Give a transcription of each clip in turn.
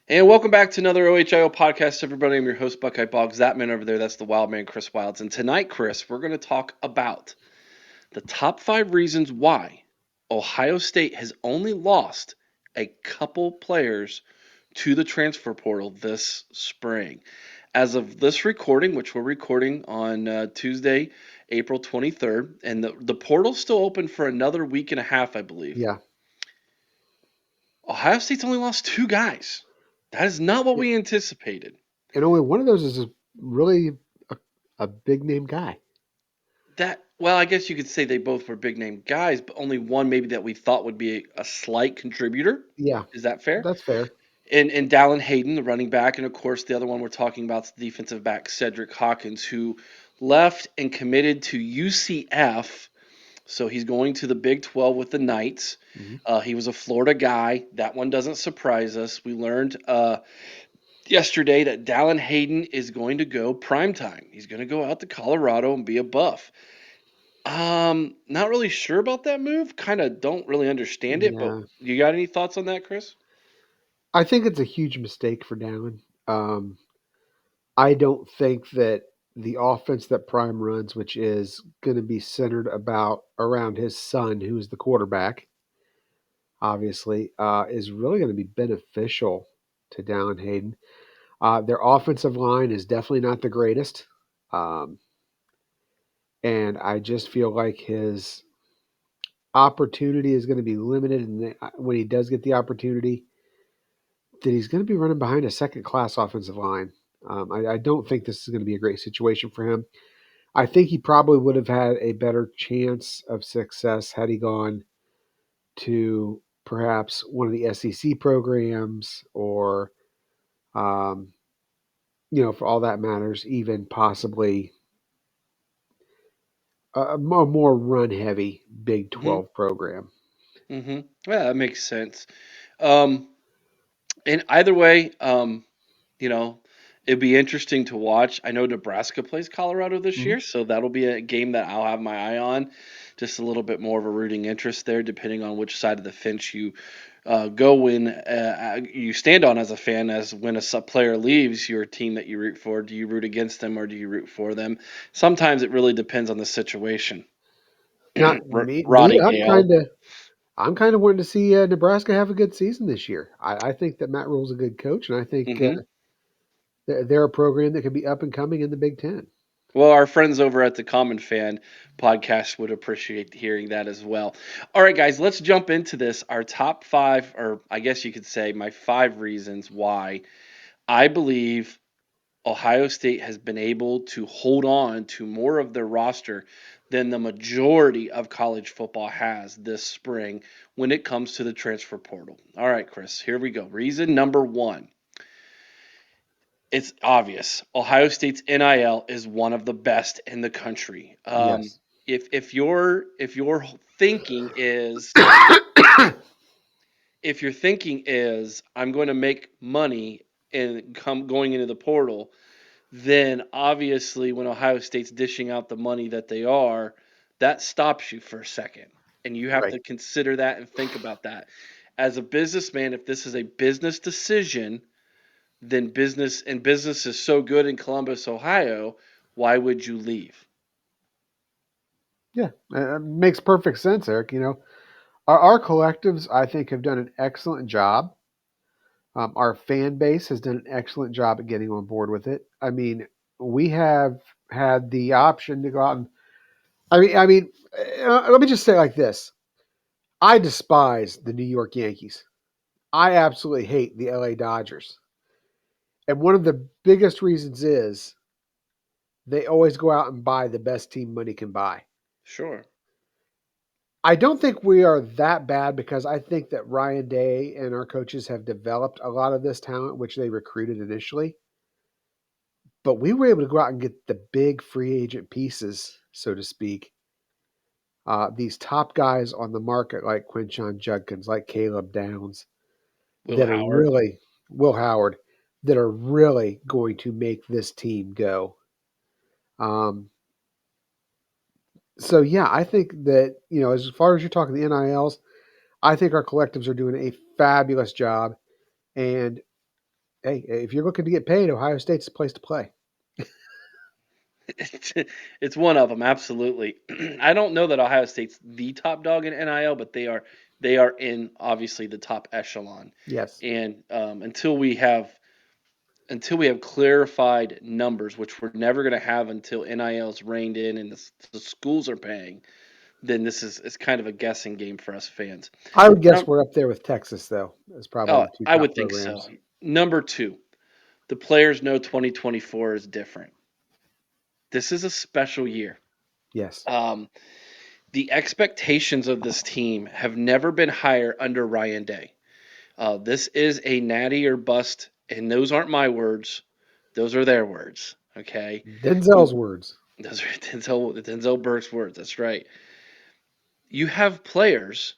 And welcome back to another OHIO podcast, everybody. I'm your host, Buckeye Boggs. That man over there, that's the wild man, Chris Wilds. And tonight, Chris, we're going to talk about the top 5 reasons why Ohio State has only lost a couple players to the transfer portal this spring. As of this recording, which we're recording on Tuesday, April 23rd, and the portal's still open for another week and a half, I believe. Yeah. Ohio State's only lost 2 guys. That is not what Yeah. we anticipated. And only one of those is really a, a big name guy. Well, I guess you could say they both were big name guys, but only one maybe that we thought would be a slight contributor. Yeah. Is that fair? That's fair. And Dallin Hayden, the running back, and of course the other one we're talking about is the defensive back Cedric Hawkins, who left and committed to UCF. So he's going to the Big 12 with the Knights. Mhm. He was a Florida guy. That one doesn't surprise us. We learned yesterday that Dallin Hayden is going to go primetime. He's going to go out to Colorado and be a Buff. Not really sure about that move. Kind of don't really understand it, but Yeah. you got any thoughts on that, Chris? I think it's a huge mistake for Dallin. I don't think that the offense that Prime runs, which is going to be centered around his son, who's the quarterback, obviously, is really going to be beneficial to Dallin Hayden. Their offensive line is definitely not the greatest. Um, and I just feel like his opportunity is going to be limited, and when he does get the opportunity, that he's going to be running behind a second-class offensive line. I don't think this is going to be a great situation for him. I think he probably would have had a better chance of success had he gone to perhaps one of the SEC programs, or, um, for all that matters, even possibly a more run-heavy Big Mm-hmm. 12 program. Mm-hmm. Yeah, that makes sense. Um, and either way, you know, it'd be interesting to watch. I know Nebraska plays Colorado this Mhm. year, so that'll be a game that I'll have my eye on. Just a little bit more of a rooting interest there, depending on which side of the fence you go when you stand on as a fan. As when a player leaves your team that you root for, do you root against them or do you root for them? Sometimes it really depends on the situation. Now, me, Rotting I'm ale. kind of wanting to see Nebraska have a good season this year. I think that Matt Rule's a good coach, and I think Hmm. they're a program that could be up and coming in the Big Ten. Well, our friends over at the Common Fan podcast would appreciate hearing that as well. All right, guys, let's jump into this. Our top 5, or I guess you could say my 5 reasons why I believe Ohio State has been able to hold on to more of their roster than the majority of college football has this spring when it comes to the transfer portal. All right, Chris, here we go. Reason number 1. It's obvious. Ohio State's NIL is one of the best in the country. Yes. If your thinking is if your thinking is I'm going to make money and come going into the portal, then obviously when Ohio State's dishing out the money that they are, that stops you for a second. And you have Right. to consider that and think about that. As a businessman, if this is a business decision, then business is so good in Columbus, Ohio, why would you leave? Yeah, makes perfect sense, Eric. Our collectives, I think, have done an excellent job. Our fan base has done an excellent job at getting on board with it. I mean, we have had the option to go out and. Let me just say it like this: I despise the New York Yankees. I absolutely hate the LA Dodgers. And one of the biggest reasons is they always go out and buy the best team money can buy. Sure. I don't think we are that bad because I think that Ryan Day and our coaches have developed a lot of this talent, which they recruited initially. But we were able to go out and get the big free agent pieces, so to speak. These top guys on the market, like Quinshon Judkins, like Caleb Downs, Will that are Howard. really, Will Howard, that are really going to make this team go. Um, so yeah, I think that as far as you're talking the NILs, I think our collectives are doing a fabulous job, and Hey, if you're looking to get paid, Ohio State's the place to play. It's, it's one of them, absolutely. I don't know that Ohio State's the top dog in NIL, but they are in obviously the top echelon. Yes. And until we have clarified numbers, which we're never going to have until NIL's reined in and the schools are paying, then this is it's kind of a guessing game for us fans. I would guess Num- we're up there with Texas, though, as probably oh, the two I top would think so. programs. Number two, the players know 2024 is different. This is a special year. Yes. Um, the expectations of this team have never been higher under Ryan Day. This is a natty or bust, and those aren't my words; those are their words. Okay, Denzel's you words. those are Denzel Burke's words. That's right. You have players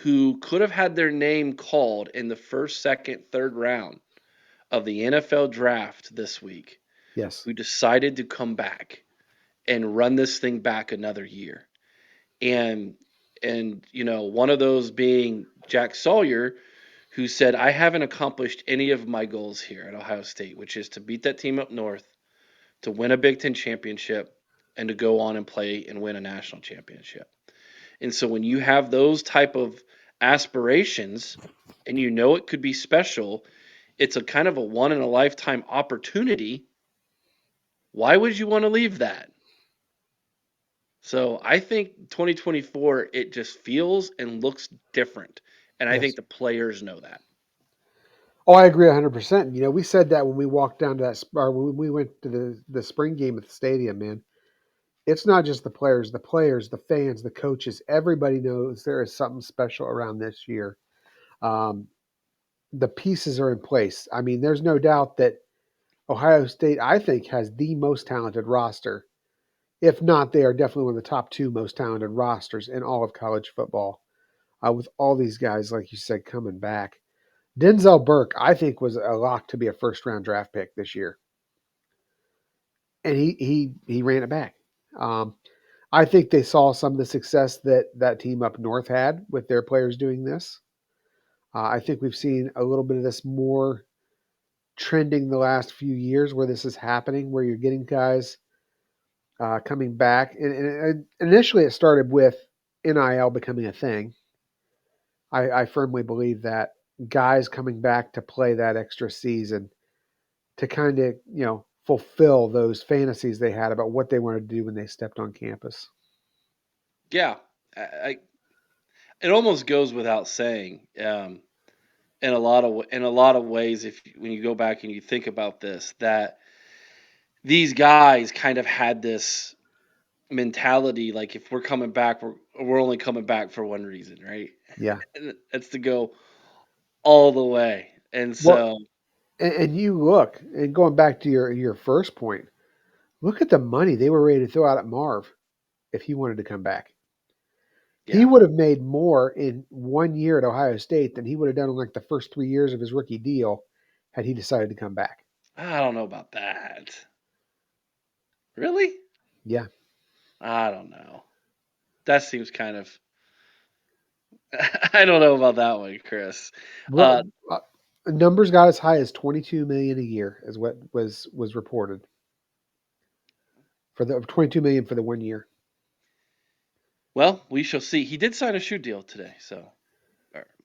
who could have had their name called in the first, second, third round of the NFL draft this week, Yes. who decided to come back and run this thing back another year. And one of those being Jack Sawyer, who said, I haven't accomplished any of my goals here at Ohio State, which is to beat that team up north, to win a Big Ten championship, and to go on and play and win a national championship. And so when you have those type of aspirations and you know it could be special, it's a kind of a one in a lifetime opportunity. Why would you want to leave that? So I think 2024 it just feels and looks different, and I think Yes. the players know that. Oh, I agree 100%. You know, we said that when we walked down to or when we went to the spring game at the stadium, man. It's not just the fans, the coaches. Everybody knows there is something special around this year. Um, the pieces are in place. I mean, there's no doubt that Ohio State, I think, has the most talented roster. If not, they are definitely one of the top two most talented rosters in all of college football. With all these guys, like you said, coming back. Denzel Burke, I think, was a lock to be a first round draft pick this year, and he ran it back. Um, I think they saw some of the success that that team up north had with their players doing this. I think we've seen a little bit of this more trending the last few years where this is happening, where you're getting guys coming back. And initially, it started with NIL becoming a thing. I firmly believe that guys coming back to play that extra season to kind of, fulfill those fantasies they had about what they wanted to do when they stepped on campus. Yeah, it almost goes without saying. In a lot of ways, if when you go back and you think about this, that these guys kind of had this mentality, like if we're coming back, we're only coming back for one reason, right? Yeah. And that's to go all the way. And Well, so, and you look, and going back to your first point, look at the money they were ready to throw out at Marv if he wanted to come back. He yeah, would have made more in 1 year at Ohio State than he would have done in like the first 3 years of his rookie deal had he decided to come back. I don't know about that. Really? Yeah. I don't know. That seems kind of. I don't know about that one, Chris. Uh, Well, numbers got as high as 22 million a year is what was reported for the 22 million for the 1 year. well, we shall see. He did sign a shoe deal today, so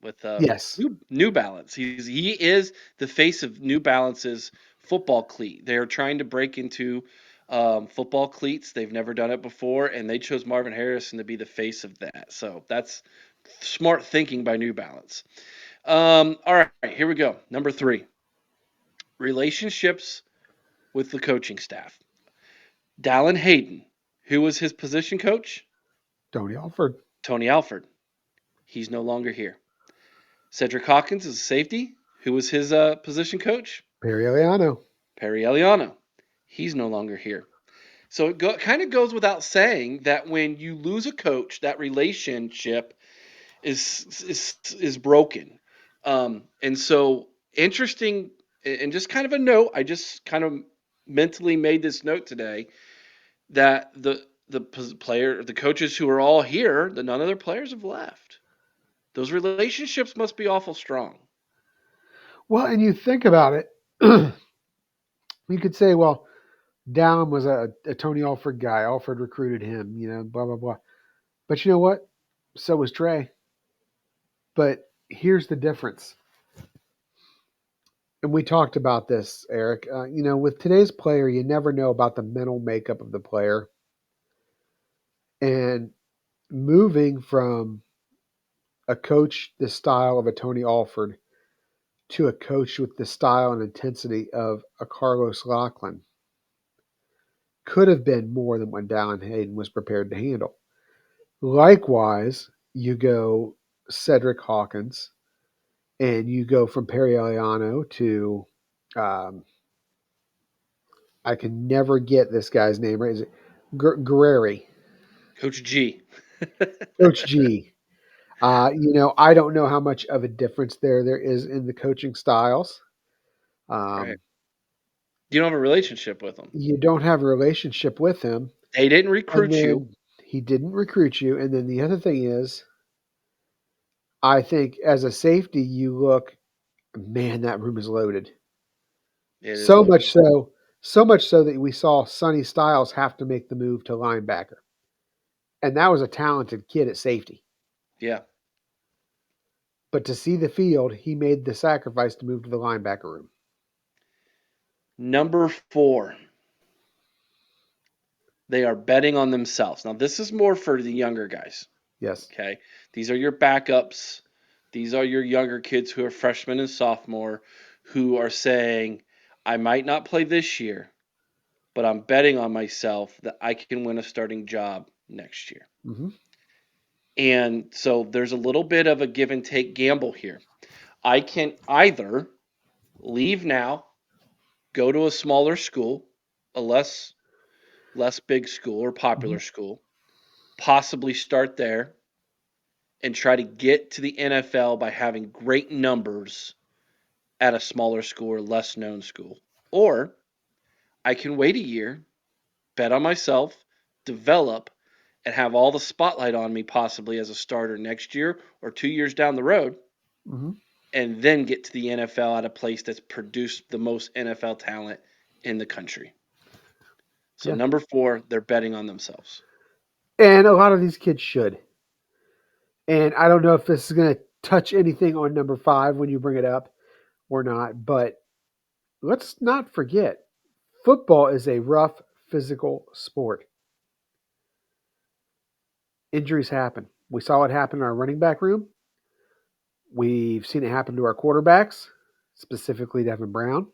with Yes. New Balance. He is the face of New Balance's football cleat. They're trying to break into football cleats. They've never done it before, and they chose Marvin Harrison to be the face of that. So that's smart thinking by New Balance. All right, here we go. Number three, relationships with the coaching staff. Dallin Hayden, who was his position coach? Tony Alford, Tony Alford. He's no longer here. Cedric Hawkins is a safety. Who was his position coach? Perry Eliano. Perry Eliano. He's no longer here. So it kind of goes without saying that when you lose a coach, that relationship is broken. And so interesting, and just kind of a note. I just kind of mentally made this note today that the coaches who are all here, the none of their players have left. Those relationships must be awful strong. Well, and you think about it, you could say, well, Dallin was a Tony Alford guy. Alford recruited him, blah blah blah. But you know what? So was Trey. But here's the difference, and we talked about this, Eric. With today's player, you never know about the mental makeup of the player, and moving from a coach the style of a Tony Alford to a coach with the style and intensity of a Carlos Lachlan could have been more than what Dallin Hayden was prepared to handle. Likewise, you go Cedric Hawkins, and you go from Perry Eliano to um, I can never get this guy's name right. Is it Guerreri? Coach G. Coach G. I don't know how much of a difference there is in the coaching styles. Right. Um, You don't have a relationship with them. you don't have a relationship with him, They didn't and recruit you. then he didn't recruit you. And then the other thing is, I think as a safety, you look, man, that room is loaded. It is So loaded. much so, so much so that we saw Sonny Styles have to make the move to linebacker, and that was a talented kid at safety. Yeah. But to see the field, he made the sacrifice to move to the linebacker room. Number 4, they are betting on themselves. Now, this is more for the younger guys. Yes. Okay. These are your backups. These are your younger kids who are freshmen and sophomore who are saying, I might not play this year, but I'm betting on myself that I can win a starting job next year. Hmm. And so there's a little bit of a give and take gamble here. I can either leave now, go to a smaller school, a less big school or Hmm. popular school, possibly start there and try to get to the NFL by having great numbers at a smaller school or less known school. Or I can wait a year, bet on myself, develop, and have all the spotlight on me possibly as a starter next year or 2 years down the road, Hmm. and then get to the NFL at a place that's produced the most NFL talent in the country. So, Yeah. number 4, they're betting on themselves. And a lot of these kids should. And I don't know if this is going to touch anything on number 5 when you bring it up or not, but let's not forget football is a rough physical sport. Injuries happen. We saw it happen in our running back room. We've seen it happen to our quarterbacks, specifically Devin Brown.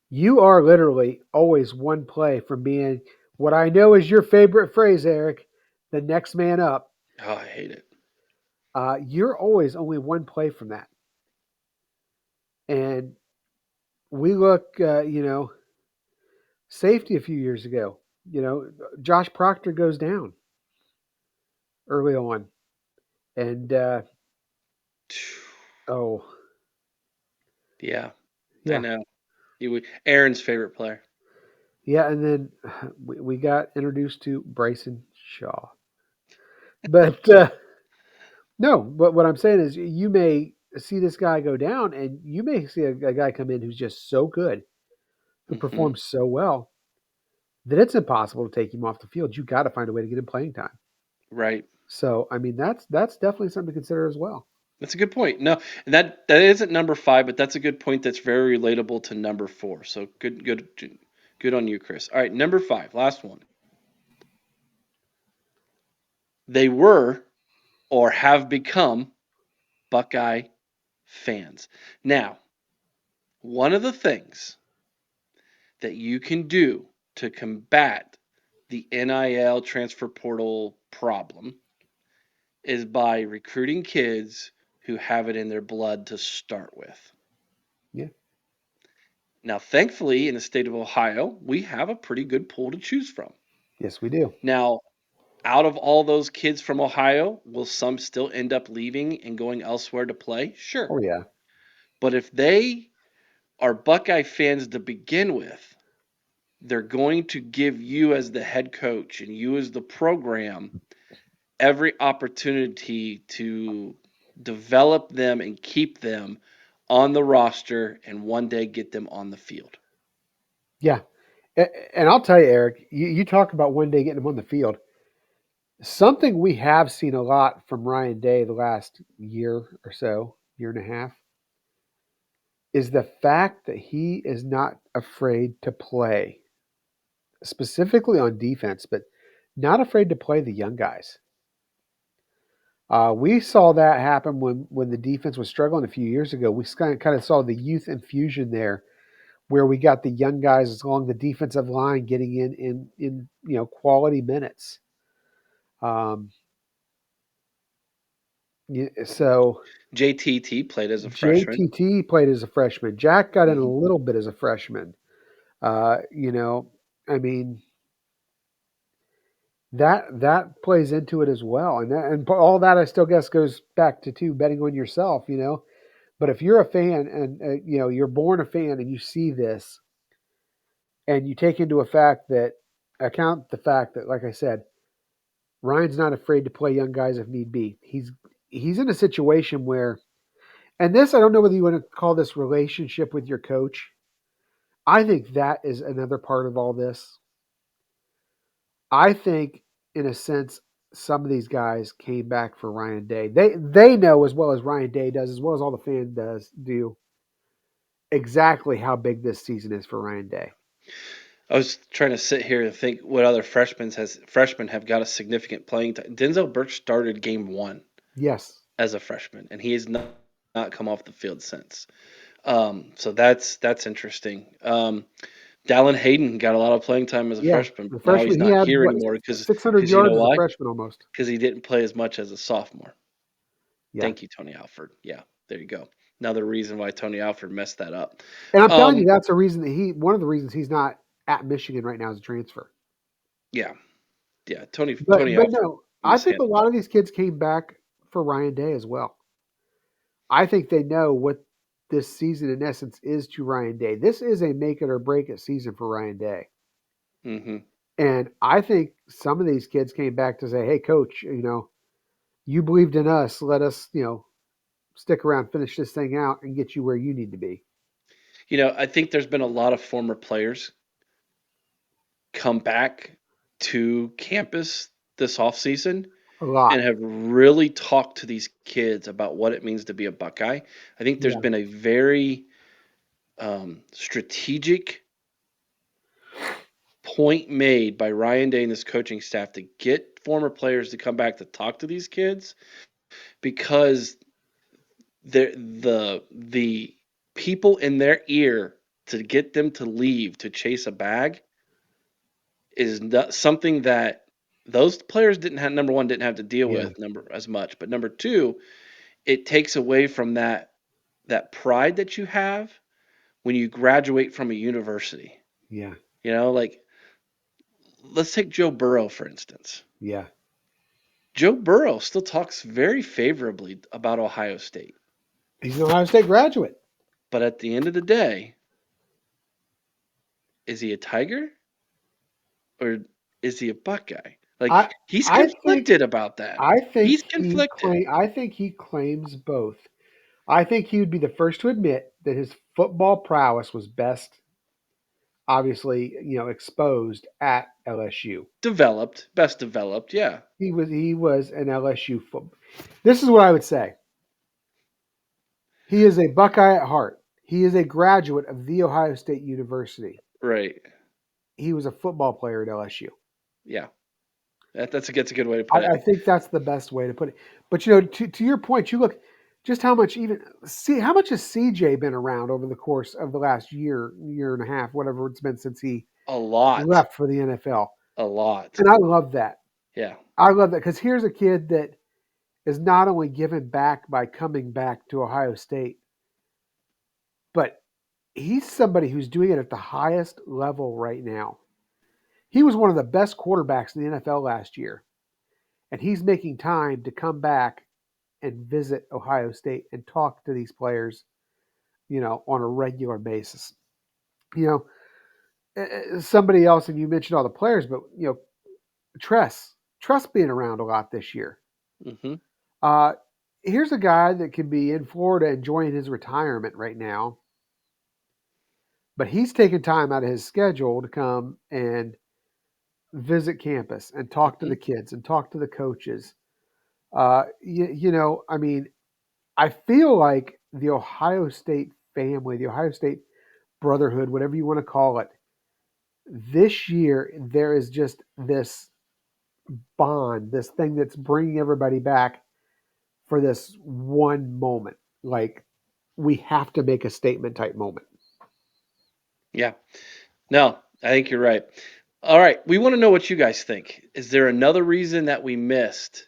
You are literally always one play from being what I know is your favorite phrase, Eric, the next man up. Oh, I hate it. You're always only one play from that. And we look, safety a few years ago. Josh Proctor goes down early on. And, oh, Yeah, I yeah. know. Aaron's favorite player. Yeah. And then we got introduced to Bryson Shaw. But, no, but what I'm saying is you may see this guy go down, and you may see a guy come in who's just so good, who Hmm. performs so well that it's impossible to take him off the field. You got to find a way to get him playing time. Right. So, I mean, that's definitely something to consider as well. That's a good point. No, and that isn't number 5, but that's a good point. That's very relatable to number 4. So good on you, Chris. All right, number 5, last one. They were or have become Buckeye fans. Now, one of the things that you can do to combat the NIL transfer portal problem is by recruiting kids who have it in their blood to start with. Yeah. Now, thankfully, in the state of Ohio, we have a pretty good pool to choose from. Yes, we do. Now, out of all those kids from Ohio, will some still end up leaving and going elsewhere to play? Sure. Oh, yeah. But if they are Buckeye fans to begin with, they're going to give you as the head coach and you as the program every opportunity to develop them and keep them on the roster and one day get them on the field. Yeah. And I'll tell you, Eric, you talk about one day getting him on the field. Something we have seen a lot from Ryan Day the last year or so, year and a half, is the fact that he is not afraid to play, specifically on defense, but not afraid to play the young guys. We saw that happen when the defense was struggling a few years ago. We kind of saw the youth infusion there, where we got the young guys along the defensive line getting in quality minutes. Um, so JTT played as a freshman. JTT played as a freshman. Jack got in a Hmm. little bit as a freshman. Uh, you know, I mean that plays into it as well, and all that I still guess goes back to too betting on yourself. But if you're a fan and you're born a fan and you see this and you take into account the fact that, like I said, Ryan's not afraid to play young guys if need be. He's in a situation where, and this I don't know whether you want to call this relationship with your coach. I think that is another part of all this. I think, in a sense, some of these guys came back for Ryan Day. They know as well as Ryan Day does, as well as all the fans do exactly how big this season is for Ryan Day. I was trying to sit here and think what other freshmen have got a significant playing time. Denzel Burke started game one Yes. as a freshman, and he has not come off the field since. So that's interesting. Dallin Hayden got a lot of playing time as a Yeah. freshman, The but now he's freshman, he not had here what, anymore 600 you know yards as a why? freshman almost. Because he didn't play as much as a sophomore. Yeah. Thank you, Tony Alford. Yeah, there you go. Another reason why Tony Alford messed that up. And I'm telling you, Um, that's a reason that one of the reasons he's not at Michigan right now is a transfer. yeah, yeah. Tony But Alford no, I think a mishandled lot that. of these kids came back for Ryan Day as well. I think they know what this season in essence is to Ryan Day. This is a make it or break it season for Ryan Day. Hmm. And I think some of these kids came back to say, "Hey coach, you believed in us. Let us, stick around, finish this thing out and get you where you need to be." I think there's been a lot of former players come back to campus this off season A and lot. have really talked to these kids about what it means to be a Buckeye. I think there's Yeah. been a very strategic point made by Ryan Day and his coaching staff to get former players to come back to talk to these kids because the people in their ear to get them to leave to chase a bag is not something that those players didn't have. Number one, didn't have to deal Yeah. with number as much, but number two, it takes away from that pride that you have when you graduate from a university. Yeah. Like let's take Joe Burrow for instance. Yeah. Joe Burrow still talks very favorably about Ohio State, He's an Ohio State graduate. but at the end of the day, is he a Tiger or is he a Buckeye? Like I he's I think conflicted about that. He's conflicted. I think he claims both. I think he would be the first to admit that his football prowess was best, obviously, exposed at LSU. Developed, best developed, yeah. He was an LSU football. This is what I would say. He is a Buckeye at heart. He is a graduate of The Ohio State University. Right. He was a football player at LSU. Yeah. That's a good way to put I it. think that's the best way to put it. But to your point, you look just how much how much has CJ been around over the course of the last year and a half, whatever it's been since he A lot. left for the NFL. A lot. And I love that. Yeah. I love that because here's a kid that is not only given back by coming back to Ohio State, but he's somebody who's doing it at the highest level right now. He was one of the best quarterbacks in the NFL last year, and he's making time to come back and visit Ohio State and talk to these players, on a regular basis. You somebody else, and you mentioned all the players, but Tress being around a lot this year. Hmm. Uh, here's a guy that could be in Florida enjoying his retirement right now, but he's taking time out of his schedule to come and visit campus and talk to Hmm. the kids and talk to the coaches. I mean, I feel like the Ohio State family, the Ohio State brotherhood, whatever you want to call it, this year there is just this bond, this thing that's bringing everybody back for this one moment. Like, we have to make a statement type moment. Yeah. No, I think you're right. All right, we want to know what you guys think. Is there another reason that we missed?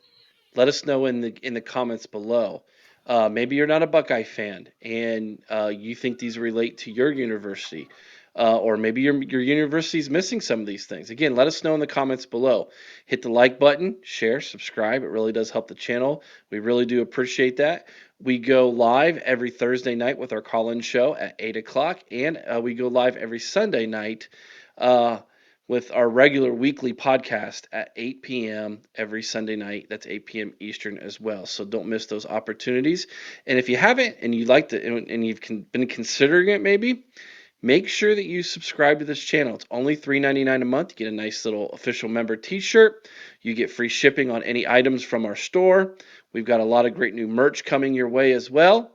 Let us know in the comments below. Maybe you're not a Buckeye fan and you think these relate to your university, or maybe your university is missing some of these things. Again, let us know in the comments below. Hit the like button, share, subscribe. It really does help the channel. We really do appreciate that. We go live every Thursday night with our call-in show at 8 o'clock, and we go live every Sunday night. Uh, with our regular weekly podcast at 8 p.m. every Sunday night. That's 8 p.m. Eastern as well. So don't miss those opportunities. And if you haven't and you like to, and you've been considering it, maybe make sure that you subscribe to this channel. It's only $3.99 a month. You get a nice little official member T-shirt. You get free shipping on any items from our store. We've got a lot of great new merch coming your way as well.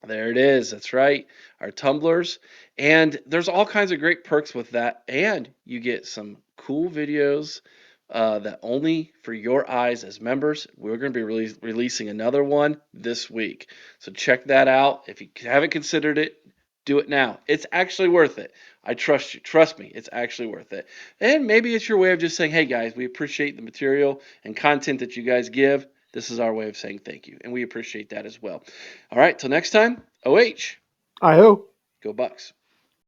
There it is. That's right. Our tumblers. And there's all kinds of great perks with that. And you get some cool videos that only for your eyes as members. We're going to be releasing another one this week. So check that out. If you haven't considered it, do it now. It's actually worth it. I trust you. Trust me, it's actually worth it. And maybe it's your way of just saying, hey guys, we appreciate the material and content that you guys give. This is our way of saying thank you. And we appreciate that as well. All right, till next time, OH, I hope. go Bucks.